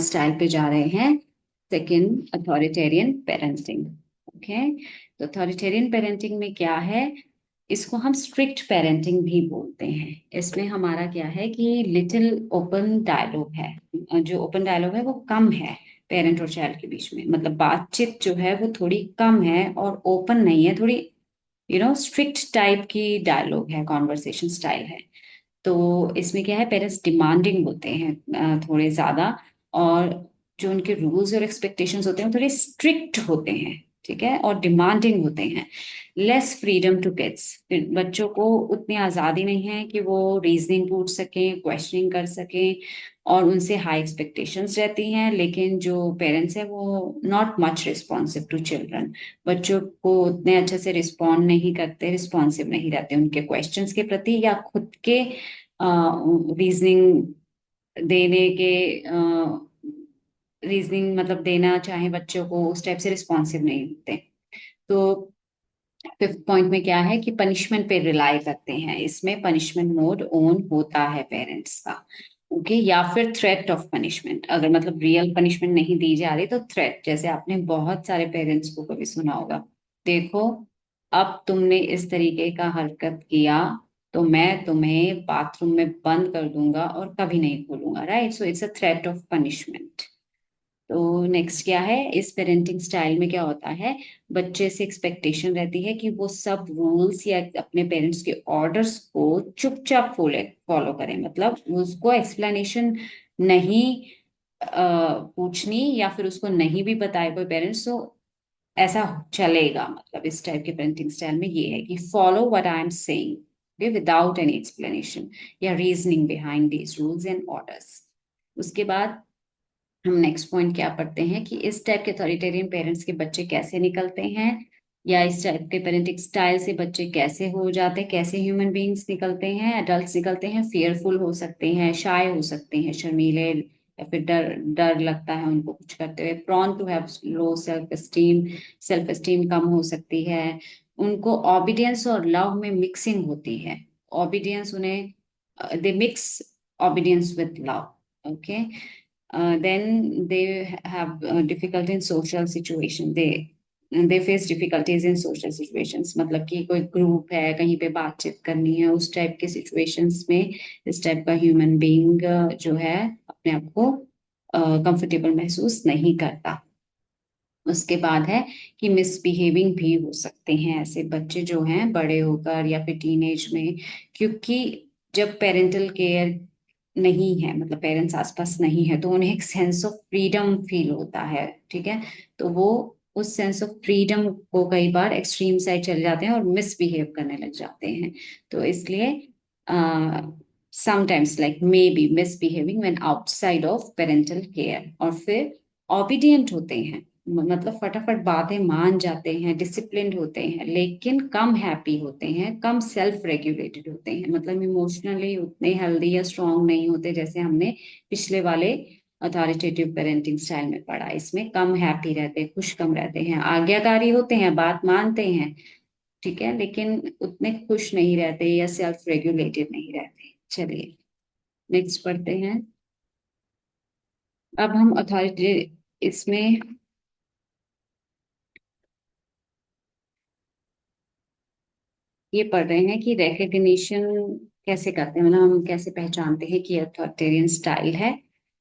Style पे जा रहे हैं। Second, authoritarian parenting. ओके, तो अथॉरिटेरियन पेरेंटिंग में क्या है, इसको हम स्ट्रिक्ट पेरेंटिंग भी बोलते हैं। इसमें हमारा क्या है कि लिटिल ओपन डायलॉग है। जो ओपन डायलॉग है वो कम है पेरेंट और चाइल्ड के बीच में, मतलब बातचीत जो है वो थोड़ी कम है और ओपन नहीं है, थोड़ी स्ट्रिक्ट टाइप की डायलॉग है, कॉन्वर्सेशन स्टाइल है। तो इसमें क्या है, पेरेंट्स डिमांडिंग होते हैं थोड़े ज्यादा, और जो उनके रूल्स और एक्सपेक्टेशंस होते हैं वो थोड़े स्ट्रिक्ट होते हैं। ठीक है, और डिमांडिंग होते हैं। लेस फ्रीडम टू किड्स, बच्चों को उतनी आजादी नहीं है कि वो रीजनिंग पूछ सकें, क्वेश्चनिंग कर सकें, और उनसे हाई एक्सपेक्टेशंस रहती हैं। लेकिन जो पेरेंट्स हैं वो not much responsive to children, बच्चों को उतने अच्छे से रिस्पॉन्ड नहीं करते, रिस्पॉन्सिव नहीं रहते उनके क्वेश्चंस के प्रति, या खुद के रीजनिंग देने के, रीजनिंग मतलब देना चाहे बच्चों को, उस टाइप से रिस्पॉन्सिव नहीं होते। तो फिफ्थ पॉइंट में क्या है कि पनिशमेंट पे रिलाई करते हैं, इसमें पनिशमेंट मोड ऑन होता है पेरेंट्स का। ओके, या फिर थ्रेट ऑफ पनिशमेंट, अगर मतलब रियल पनिशमेंट नहीं दी जा रही तो थ्रेट, जैसे आपने बहुत सारे पेरेंट्स को कभी सुना होगा, देखो अब तुमने इस तरीके का हरकत किया तो मैं तुम्हें बाथरूम में बंद कर दूंगा और कभी नहीं खोलूंगा, right? So it's a threat of punishment. तो नेक्स्ट क्या है, इस पेरेंटिंग स्टाइल में क्या होता है, बच्चे से एक्सपेक्टेशन रहती है कि वो सब रूल्स या अपने पेरेंट्स के ऑर्डर्स को चुपचाप फॉलो करें, मतलब उसको एक्सप्लेनेशन नहीं पूछनी, या फिर उसको नहीं भी बताए कोई पेरेंट्स तो ऐसा चलेगा। मतलब इस टाइप के पेरेंटिंग स्टाइल में ये है कि follow what I am saying without any explanation या reasoning behind these rules and orders. उसके बाद हम नेक्स्ट पॉइंट क्या पढ़ते हैं कि इस टाइप के अथॉरिटेरियन पेरेंट्स के बच्चे कैसे निकलते हैं, या इस टाइप के पेरेंटिंग स्टाइल से बच्चे कैसे हो जाते हैं, कैसे ह्यूमन बीइंग्स निकलते हैं, एडल्ट्स निकलते हैं। फियरफुल हो सकते हैं, शाय हो सकते हैं, शर्मीले, या फिर डर डर लगता है उनको कुछ करते हुए। Prone to have low self esteem, self esteem कम हो सकती है। उनको ऑबिडियंस और लव में मिक्सिंग होती है। ऑबिडियंस उन्हें, दे mix obedience with love. Okay, then they have difficulty in social situation. They face difficulties in social situations, मतलब कि कोई ग्रुप है, कहीं पे बातचीत करनी है, उस टाइप के सिचुएशंस में इस टाइप का ह्यूमन बीइंग जो है अपने आप को कंफर्टेबल महसूस नहीं करता। उसके बाद है कि मिसबिहेविंग भी हो सकते हैं ऐसे बच्चे जो हैं बड़े होकर या फिर टीनेज में, क्योंकि जब पेरेंटल केयर नहीं है, मतलब पेरेंट्स आसपास नहीं है, तो उन्हें एक सेंस ऑफ फ्रीडम फील होता है। ठीक है, तो वो उस सेंस ऑफ फ्रीडम को कई बार एक्सट्रीम साइड चले जाते हैं और मिसबिहेव करने लग जाते हैं। तो इसलिए sometimes like may be misbehaving when outside of parental care. और फिर ओबीडियंट होते हैं, मतलब फटाफट बातें मान जाते हैं, डिसिप्लिन्ड होते हैं, लेकिन कम हैप्पी होते हैं, कम सेल्फ रेगुलेटेड होते हैं, मतलब इमोशनली उतने हेल्दी या स्ट्रांग नहीं होते, जैसे हमने पिछले वाले अथॉरिटेटिव पेरेंटिंग स्टाइल में पढ़ा। इसमें कम हैप्पी रहते हैं, खुश कम रहते हैं, आज्ञाकारी होते हैं, बात मानते हैं, ठीक है, लेकिन उतने खुश नहीं रहते या सेल्फ रेगुलेटेड नहीं रहते। चलिए नेक्स्ट पढ़ते हैं। अब हम अथॉरिटी इसमें ये पढ़ रहे हैं कि रिकग्निशन कैसे करते हैं, मतलब हम कैसे पहचानते हैं कि अथॉरिटेरियन स्टाइल है।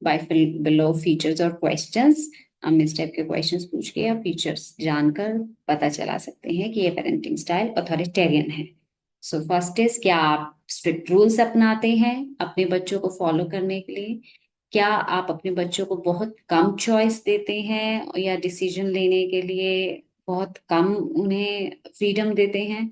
बाय बिलो फीचर्स और क्वेश्चंस, हम इस टाइप के क्वेश्चंस पूछ के या फीचर्स जानकर पता चला सकते हैं कि ये पेरेंटिंग स्टाइल अथॉरिटेरियन है। सो फर्स्ट इज, क्या आप स्ट्रिक्ट रूल्स अपनाते हैं अपने बच्चों को फॉलो करने के लिए? क्या आप अपने बच्चों को बहुत कम चॉइस देते हैं या डिसीजन लेने के लिए बहुत कम उन्हें फ्रीडम देते हैं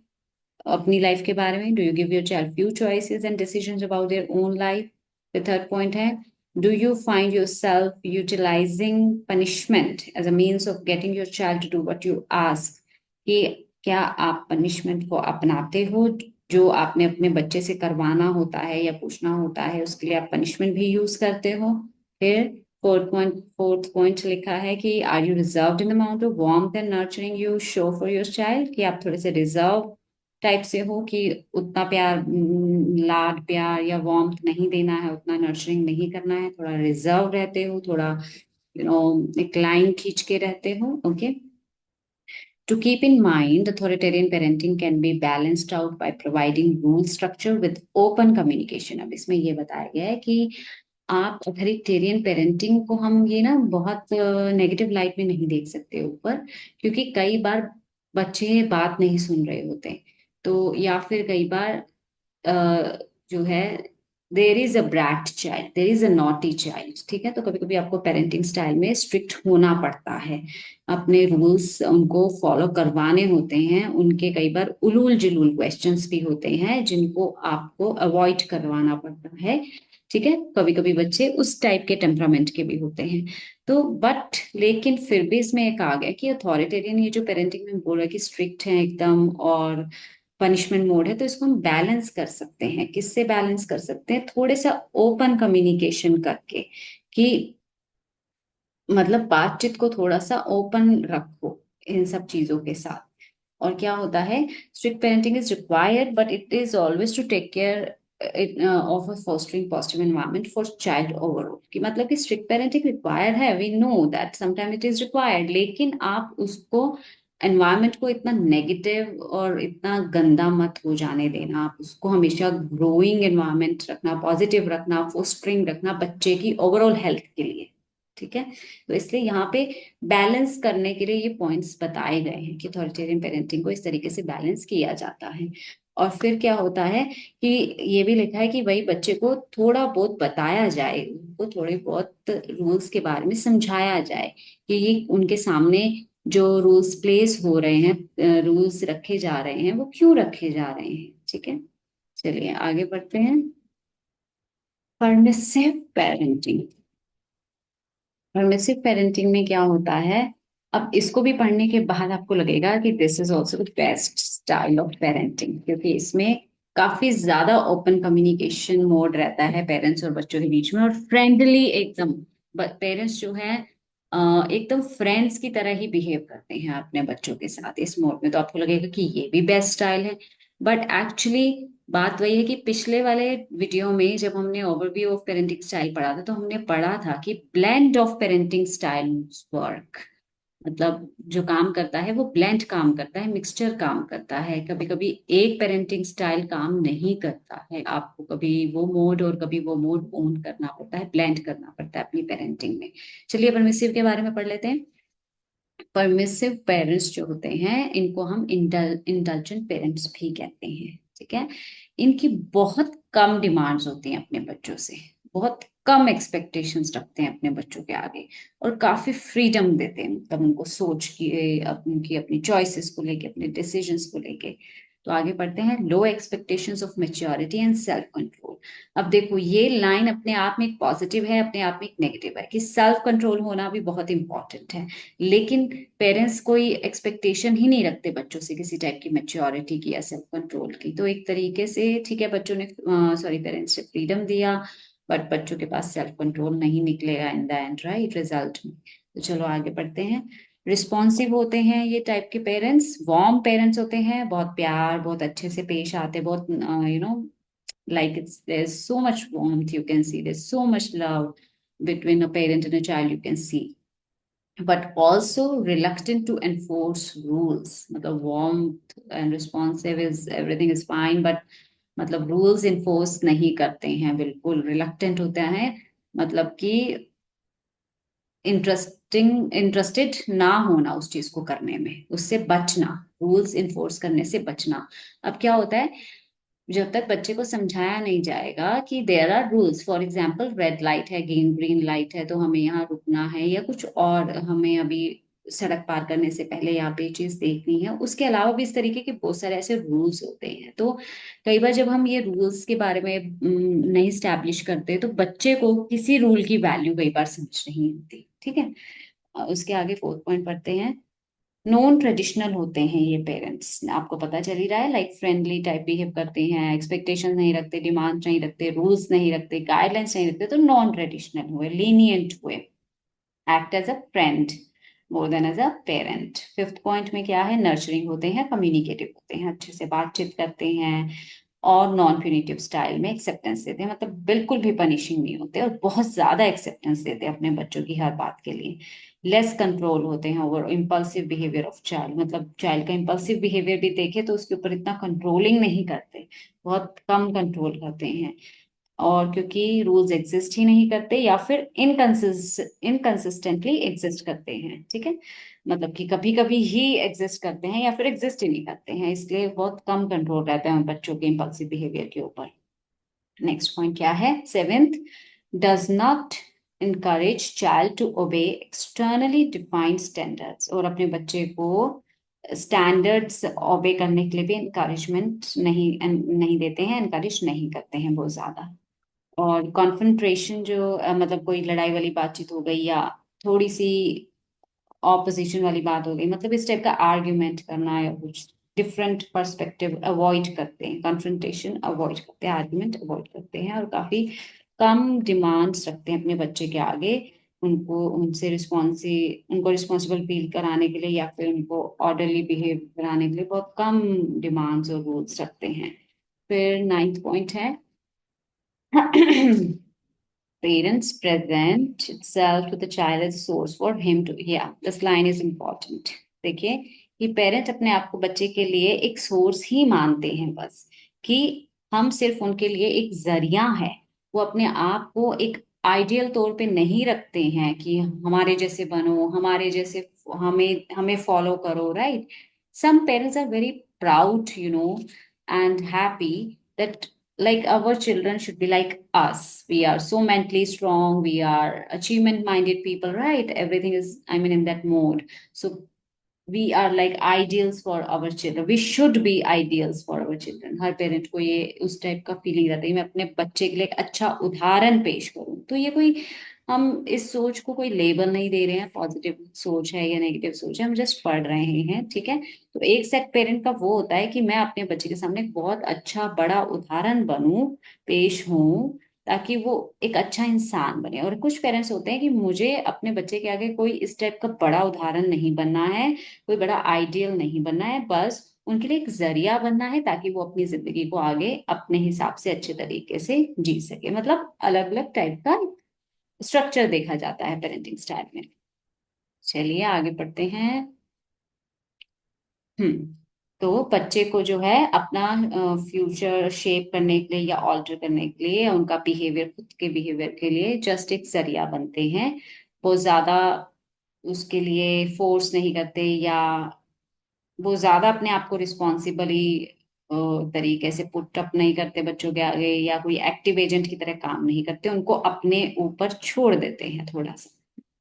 अपनी लाइफ के बारे में? Do you give your child few choices and decisions about their own life? The third point है, do you find yourself utilising punishment as a means of getting your child to do what you ask? कि क्या आप punishment को अपनाते हो, जो आपने अपने बच्चे से करवाना होता है या पूछना होता है उसके लिए आप पनिशमेंट भी यूज करते हो? फिर फोर्थ पॉइंट लिखा है कि are you reserved in the amount of warmth and nurturing you show for your child, कि आप थोड़े से रिजर्व टाइप से हो कि उतना प्यार, लाड प्यार या वार्मथ नहीं देना है, उतना नर्चरिंग नहीं करना है, थोड़ा रिजर्व रहते हो, थोड़ा एक लाइन खींच के रहते हो, okay. To keep in mind, authoritarian parenting can be balanced out by providing rule structure with open communication। अब इसमें ये बताया गया है कि आप अथॉरिटेरियन पेरेंटिंग को हम ये ना बहुत नेगेटिव लाइट में नहीं देख सकते ऊपर, क्योंकि कई बार बच्चे बात नहीं सुन रहे होते, तो या फिर कई बार जो है there is a brat child, there is a naughty child, ठीक है। तो कभी कभी आपको पेरेंटिंग स्टाइल में स्ट्रिक्ट होना पड़ता है, अपने रूल्स उनको फॉलो करवाने होते हैं, उनके कई बार उलूल जुलूल क्वेश्चंस भी होते हैं जिनको आपको अवॉइड करवाना पड़ता है, ठीक है। कभी कभी बच्चे उस टाइप के टेम्परामेंट के भी होते हैं। तो बट लेकिन फिर भी इसमें एक आ गया कि अथॉरिटेरियन, ये जो पेरेंटिंग में बोल रहा है कि स्ट्रिक्ट है एकदम और पनिशमेंट मोड है, तो इसको हम बैलेंस कर सकते हैं। किससे बैलेंस कर सकते हैं? थोड़े सा ओपन कम्युनिकेशन करके, कि मतलब बातचीत को थोड़ा सा ओपन रखो इन सब चीजों के साथ। और क्या होता है, strict parenting is required but it is always to take care of a fostering positive environment for child overall. कि मतलब कि स्ट्रिक्ट पेरेंटिंग रिक्वायर्ड है, we know that sometime it is required, लेकिन आप उसको एनवायरनमेंट को इतना नेगेटिव और इतना गंदा मत हो जाने देना। आप उसको हमेशा ग्रोइंग एनवायरनमेंट रखना, पॉजिटिव रखना, फोस्टरिंग रखना बच्चे की ओवरऑल हेल्थ के लिए, ठीक है। तो इसलिए यहाँ पे बैलेंस करने के लिए ये पॉइंट्स बताए गए हैं कि अथॉरिटेरियन पेरेंटिंग को इस तरीके से बैलेंस किया जाता है। और फिर क्या होता है कि ये भी लिखा है कि वही बच्चे को थोड़ा बहुत बताया जाए, उनको थोड़े बहुत रूल्स के बारे में समझाया जाए कि ये उनके सामने जो रूल्स प्लेस हो रहे हैं, रूल्स रखे जा रहे हैं, वो क्यों रखे जा रहे हैं, ठीक है। चलिए आगे बढ़ते हैं। Permissive parenting. परमिसिव पेरेंटिंग में क्या होता है, अब इसको भी पढ़ने के बाद आपको लगेगा कि this is also the best style of parenting, क्योंकि इसमें काफी ज्यादा ओपन कम्युनिकेशन मोड रहता है पेरेंट्स और बच्चों के बीच में, और फ्रेंडली एकदम। पेरेंट्स जो है एकदम फ्रेंड्स की तरह ही बिहेव करते हैं अपने बच्चों के साथ इस मोड में, तो आपको लगेगा कि ये भी बेस्ट स्टाइल है। बट एक्चुअली बात वही है कि पिछले वाले वीडियो में जब हमने ओवरव्यू ऑफ पेरेंटिंग स्टाइल पढ़ा था, तो हमने पढ़ा था कि blend of parenting style work, मतलब जो काम करता है वो ब्लेंड काम करता है, मिक्सचर काम करता है। कभी कभी एक पेरेंटिंग स्टाइल काम नहीं करता है, आपको कभी वो मोड और कभी वो मोड ओन करना पड़ता है, ब्लेंड करना पड़ता है अपनी पेरेंटिंग में। चलिए परमिसिव के बारे में पढ़ लेते हैं। परमिसिव पेरेंट्स जो होते हैं इनको हम इंडल्जेंट पेरेंट्स भी कहते हैं, ठीक है। इनकी बहुत कम डिमांड्स होती हैं अपने बच्चों से, बहुत कम एक्सपेक्टेशंस रखते हैं अपने बच्चों के आगे, और काफी फ्रीडम देते हैं, मतलब उनको सोच की, उनकी अपनी चॉइसेस को लेके, अपने डिसीजंस को लेके। तो आगे बढ़ते हैं। Low expectations of maturity and self control. अब देखो ये लाइन अपने आप में एक पॉजिटिव है, अपने आप में एक नेगेटिव है, कि सेल्फ कंट्रोल होना भी बहुत इंपॉर्टेंट है, लेकिन पेरेंट्स कोई एक्सपेक्टेशन ही नहीं रखते बच्चों से किसी टाइप की मैच्योरिटी की या सेल्फ कंट्रोल की। तो एक तरीके से ठीक है, बच्चों ने सॉरी पेरेंट्स ने फ्रीडम दिया, बट बच्चों के पास सेल्फ कंट्रोल नहीं निकलेगा in the end, right, result में। तो चलो आगे बढ़ते हैं। रिस्पॉन्सिव होते हैं ये टाइप के पेरेंट्स, वार्म पेरेंट्स होते हैं, बहुत प्यार, बहुत अच्छे से पेश आते हैं, बहुत like it's there's so much warmth, you can see there's so much love between a parent and a child, you can see, but also reluctant to enforce rules। मतलब warmth and responsive is everything is fine, but मतलब rules enforce नहीं करते हैं, बिल्कुल reluctant होते हैं, मतलब कि इंटरेस्टेड ना होना उस चीज को करने में, उससे बचना, रूल्स इन्फोर्स करने से बचना। अब क्या होता है, जब तक बच्चे को समझाया नहीं जाएगा कि there are rules, for example red light है, ग्रीन लाइट है, तो हमें यहाँ रुकना है, या कुछ और हमें अभी सड़क पार करने से पहले यहाँ पे चीज देखनी है, उसके अलावा भी इस तरीके के बहुत सारे ऐसे रूल्स होते हैं। तो कई बार जब हम ये रूल्स के बारे में नहीं स्टैब्लिश करते, तो बच्चे को किसी रूल की वैल्यू कई बार समझ नहीं होती, ठीक है। उसके आगे फोर्थ पॉइंट पढ़ते हैं। नॉन ट्रेडिशनल होते हैं ये पेरेंट्स, आपको पता चल ही रहा है, लाइक फ्रेंडली टाइप बिहेव करते हैं, एक्सपेक्टेशन नहीं रखते, डिमांड नहीं रखते, रूल्स नहीं रखते, गाइडलाइंस नहीं रखते, तो नॉन ट्रेडिशनल हुए, लीनियंट हुए, act as a friend, more than as a parent. Fifth point में क्या है, नर्चरिंग होते हैं, कम्युनिकेटिव होते हैं, अच्छे से बातचीत करते हैं, और नॉन प्यूनिटिव स्टाइल में एक्सेप्टेंस देते हैं, मतलब बिल्कुल भी पनिशिंग नहीं होते और बहुत ज्यादा एक्सेप्टेंस देते हैं अपने बच्चों की हर बात के लिए। लेस कंट्रोल होते हैं over impulsive behaviour of child, मतलब चाइल्ड का इम्पल्सिव बिहेवियर भी देखे तो उसके ऊपर इतना कंट्रोलिंग नहीं करते, बहुत कम कंट्रोल करते हैं। और क्योंकि रूल्स एग्जिस्ट ही नहीं करते या फिर इनकंसिस्टेंटली एग्जिस्ट करते हैं, ठीक है, मतलब कि कभी कभी ही एग्जिस्ट करते हैं या फिर एग्जिस्ट ही नहीं करते हैं, इसलिए बहुत कम कंट्रोल रहता है उन बच्चों के इम्पल्सिव बिहेवियर के ऊपर। नेक्स्ट पॉइंट क्या है, seventh, does not encourage child to obey externally defined standards, और अपने बच्चे को स्टैंडर्ड्स ओबे करने के लिए भी इंकरेजमेंट नहीं देते हैं, इनकरेज नहीं करते हैं बहुत ज्यादा। और कॉन्फ्रंट्रेशन जो मतलब कोई लड़ाई वाली बातचीत हो गई या थोड़ी सी ऑपोजिशन वाली बात हो गई, मतलब इस टाइप का आर्ग्यूमेंट करना या कुछ डिफरेंट पर्सपेक्टिव अवॉइड करते हैं, कॉन्फ्रंटेशन अवॉइड करते हैं, आर्ग्यूमेंट अवॉइड करते हैं, और काफी कम डिमांड्स रखते हैं अपने बच्चे के आगे, उनको रिस्पॉन्सिबल फील कराने के लिए या फिर उनको ऑर्डरली बिहेव कराने के लिए बहुत कम डिमांड्स और रूल्स रखते हैं। फिर नाइन्थ पॉइंट है parents present itself to the child as a source for him to, yeah, this line is important। देखिए, कि पेरेंट अपने आप को बच्चे के लिए एक सोर्स ही मानते हैं बस, कि हम सिर्फ उनके लिए एक जरिया है, वो अपने आप को एक आइडियल तौर पे नहीं रखते हैं कि हमारे जैसे बनो, हमारे जैसे हमें हमें फॉलो करो, right. Some parents are very proud, and happy that like our children should be like us, we are so mentally strong, we are achievement minded people, right, everything is, I mean, in that mode. So we are like ideals for our children, we should be ideals for our children, her parent को ये उस type का feeling रहता है मैं अपने बच्चे के लिए एक अच्छा उदाहरण पेश करूं। तो ये कोई, हम इस सोच को कोई लेबल नहीं दे रहे हैं, पॉजिटिव सोच है या नेगेटिव सोच है, हम जस्ट पढ़ रहे हैं, ठीक है। तो एक सेट पेरेंट का वो होता है कि मैं अपने बच्चे के सामने एक बहुत अच्छा बड़ा उदाहरण बनूं, पेश हूं, ताकि वो एक अच्छा इंसान बने। और कुछ पेरेंट्स होते हैं कि मुझे अपने बच्चे के आगे कोई इस टाइप का बड़ा उदाहरण नहीं बनना है, कोई बड़ा आइडियल नहीं बनना है, बस उनके लिए एक जरिया बनना है ताकि वो अपनी जिंदगी को आगे अपने हिसाब से अच्छे तरीके से जी सके, मतलब अलग अलग टाइप का स्ट्रक्चर देखा जाता है पेरेंटिंग स्टाइल में। चलिए आगे बढ़ते हैं। हम्म तो बच्चे को जो है अपना फ्यूचर शेप करने के लिए या ऑल्टर करने के लिए, उनका बिहेवियर, खुद के बिहेवियर के लिए जस्ट एक जरिया बनते हैं, वो ज्यादा उसके लिए फोर्स नहीं करते, या वो ज्यादा अपने आप को रिस्पॉन्सिबली तरीके से पुट अप नहीं करते बच्चों के आगे, या कोई एक्टिव एजेंट की तरह काम नहीं करते, उनको अपने ऊपर छोड़ देते हैं थोड़ा सा,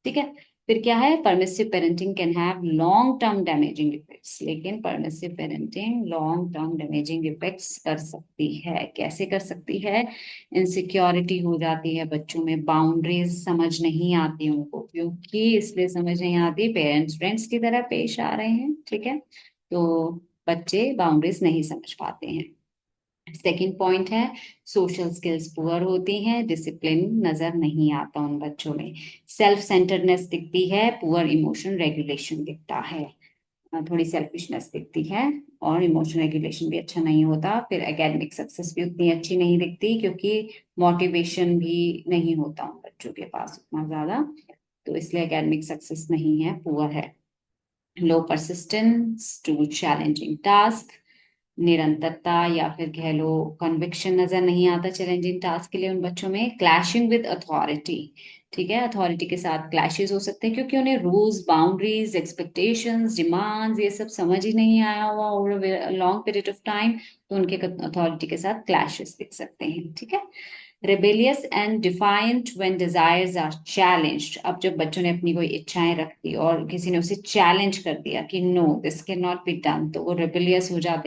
ठीक है। फिर क्या है, permissive parenting can have long term damaging effects, लेकिन permissive parenting long term damaging effects कर सकती है। कैसे कर सकती है, इनसिक्योरिटी हो जाती है बच्चों में, बाउंड्रीज समझ नहीं आती उनको, क्योंकि इसलिए समझ नहीं आती, पेरेंट्स फ्रेंड्स की तरह पेश आ रहे हैं, ठीक है, तो बच्चे बाउंड्रीज नहीं समझ पाते हैं। सेकंड पॉइंट है, सोशल स्किल्स पुअर होती हैं, डिसिप्लिन नजर नहीं आता उन बच्चों में, सेल्फ सेंटर्डनेस दिखती है, पुअर इमोशन रेगुलेशन दिखता है, थोड़ी सेल्फिशनेस दिखती है, और इमोशन रेगुलेशन भी अच्छा नहीं होता। फिर एकेडमिक सक्सेस भी उतनी अच्छी नहीं दिखती, क्योंकि मोटिवेशन भी नहीं होता उन बच्चों के पास उतना ज्यादा, तो इसलिए एकेडमिक सक्सेस नहीं है, पुअर है। लो परसिस्टेंस टू चैलेंजिंग टास्क, निरंतरता या फिर कह लो कन्विक्शन नजर नहीं आता चैलेंजिंग टास्क के लिए उन बच्चों में। क्लैशिंग विद अथॉरिटी, ठीक है, अथॉरिटी के साथ क्लैशेस हो सकते हैं, क्योंकि उन्हें रूल्स, बाउंड्रीज, एक्सपेक्टेशंस, डिमांड्स ये सब समझ ही नहीं आया हुआ over long period of time, तो उनके अथॉरिटी के साथ क्लैशेस दिख सकते हैं, ठीक है। Rebellious and defiant when desires are challenged, अब जब बच्चों ने अपनी कोई इच्छाएं रख दी और किसी ने उसे चैलेंज कर दिया कि no this can not be done, तो वो रेबेलियस हो जाते